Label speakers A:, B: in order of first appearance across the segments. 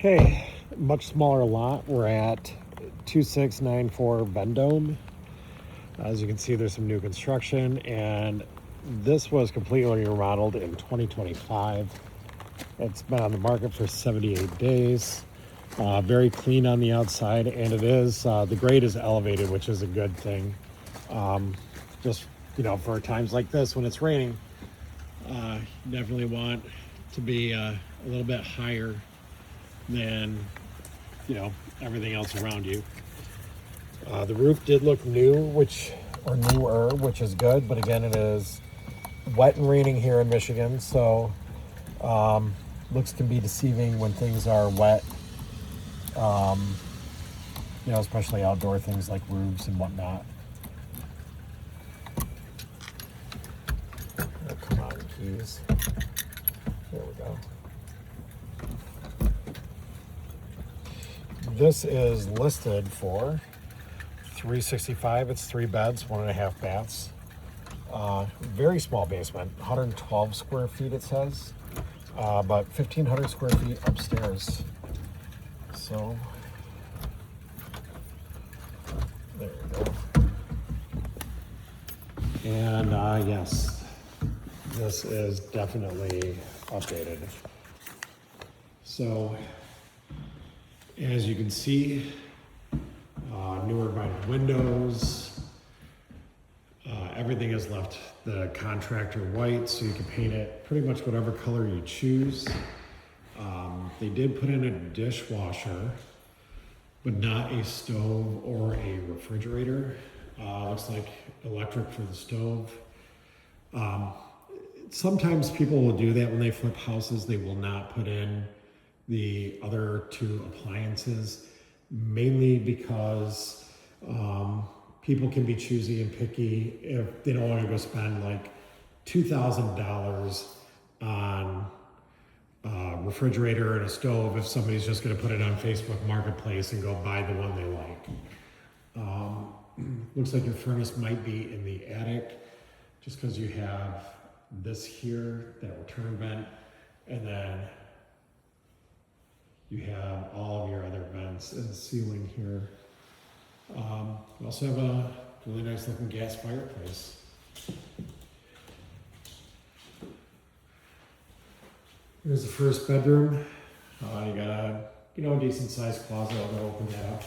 A: Okay, much smaller lot. We're at 2694 Vendome. As you can see, there's some new construction, and this was completely remodeled in 2025. It's been on the market for 78 days. Very clean on the outside, and it is, the grade is elevated, which is a good thing. Just, for times like this when it's raining, definitely want to be a little bit higher than everything else around you. The roof did look newer, which is good, but again, it is wet and raining here in Michigan, so looks can be deceiving when things are wet, especially outdoor things like roofs and whatnot. Oh, come on, keys. There we go. This is listed for $365. It's 3 beds, 1.5 baths. Very small basement, 112 square feet it says, but 1,500 square feet upstairs. So there we go. And yes, this is definitely updated. So as you can see, newer vinyl windows. Everything is left the contractor white, so you can paint it pretty much whatever color you choose. They did put in a dishwasher, but not a stove or a refrigerator. Looks like electric for the stove. Sometimes people will do that when they flip houses. They will not put in the other 2 appliances, mainly because people can be choosy and picky if they don't want to go spend like $2,000 on a refrigerator and a stove if somebody's just going to put it on Facebook Marketplace and go buy the one they like. Looks like your furnace might be in the attic, just because you have this here, that return vent, and then you have all of your other vents in the ceiling here. We also have a really nice looking gas fireplace. Here's the first bedroom. You got a decent sized closet. I'm gonna open that up.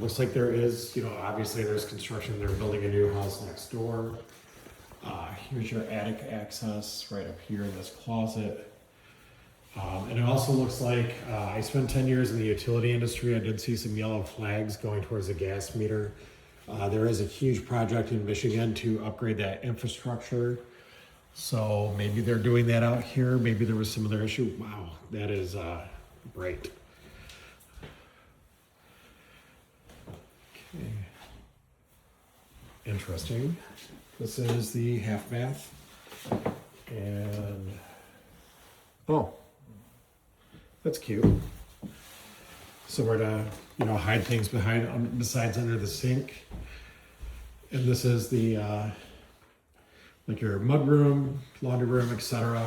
A: Looks like there is, obviously there's construction. They're building a new house next door. Here's your attic access right up here in this closet. And it also looks like I spent 10 years in the utility industry. I did see some yellow flags going towards the gas meter. There is a huge project in Michigan to upgrade that infrastructure. So maybe they're doing that out here. Maybe there was some other issue. Wow, that is great. Okay. Interesting. This is the half bath. And, oh. That's cute. So we're to, hide things besides under the sink. And this is the, like your mug room, laundry room, etc.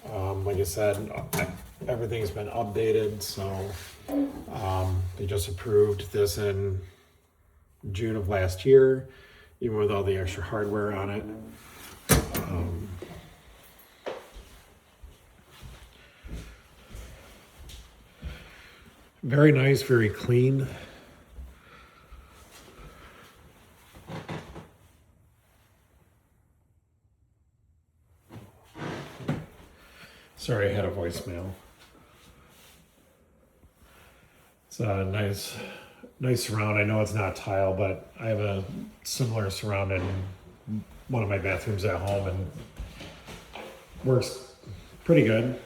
A: Like I said, everything's been updated. So they just approved this in June of last year, even with all the extra hardware on it. Very nice, very clean. Sorry, I had a voicemail. It's a nice surround. I know it's not tile, but I have a similar surround in one of my bathrooms at home, and works pretty good.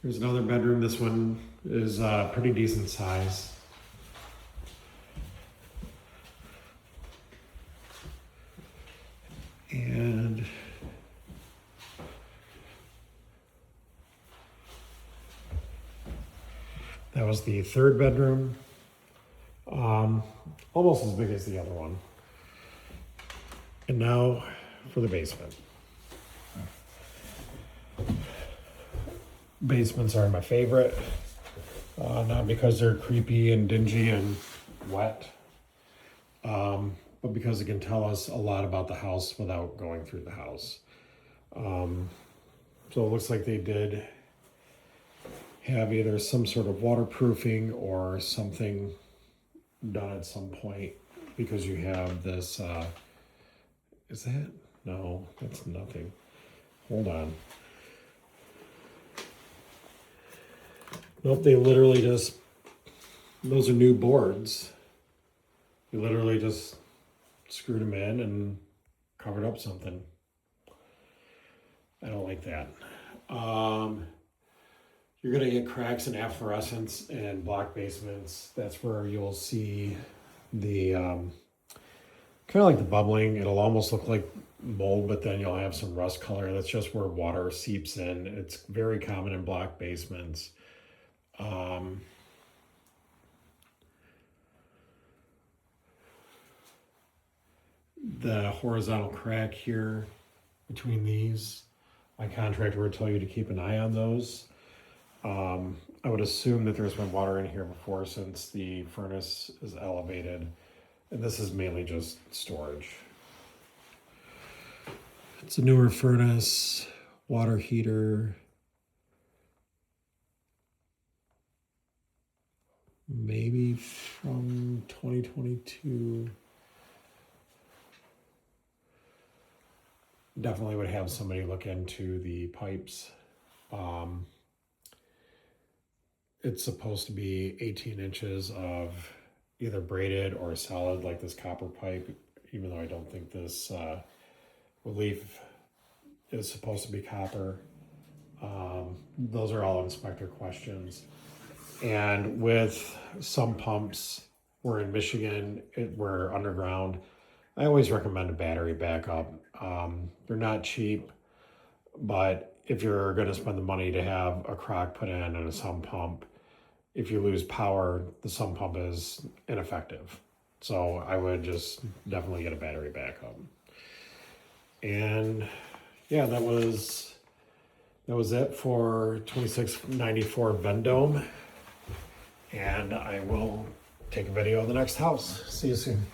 A: Here's another bedroom. This one is pretty decent size. And that was the 3rd bedroom. Almost as big as the other one. And now for the basement. Basements are my favorite, not because they're creepy and dingy and wet, but because it can tell us a lot about the house without going through the house. So it looks like they did have either some sort of waterproofing or something done at some point, because you have this, is that? No, that's nothing. Hold on. Nope, they literally just, those are new boards. You literally just screwed them in and covered up something. I don't like that. You're gonna get cracks and efflorescence in block basements. That's where you'll see the kind of like the bubbling. It'll almost look like mold, but then you'll have some rust color. That's just where water seeps in. It's very common in block basements. The horizontal crack here between these, my contractor would tell you to keep an eye on those. I would assume that there's been water in here before, since the furnace is elevated, and this is mainly just storage. It's a newer furnace, water heater, maybe from 2022. Definitely would have somebody look into the pipes. It's supposed to be 18 inches of either braided or solid, like this copper pipe, even though I don't think this relief is supposed to be copper. Those are all inspector questions. And with some pumps, we're in Michigan, we're underground. I always recommend a battery backup. They're not cheap, but if you're going to spend the money to have a crock put in and a sump pump, if you lose power, the sump pump is ineffective. So I would just definitely get a battery backup. And yeah, that was it for 2694 Vendome. And I will take a video of the next house. See you soon.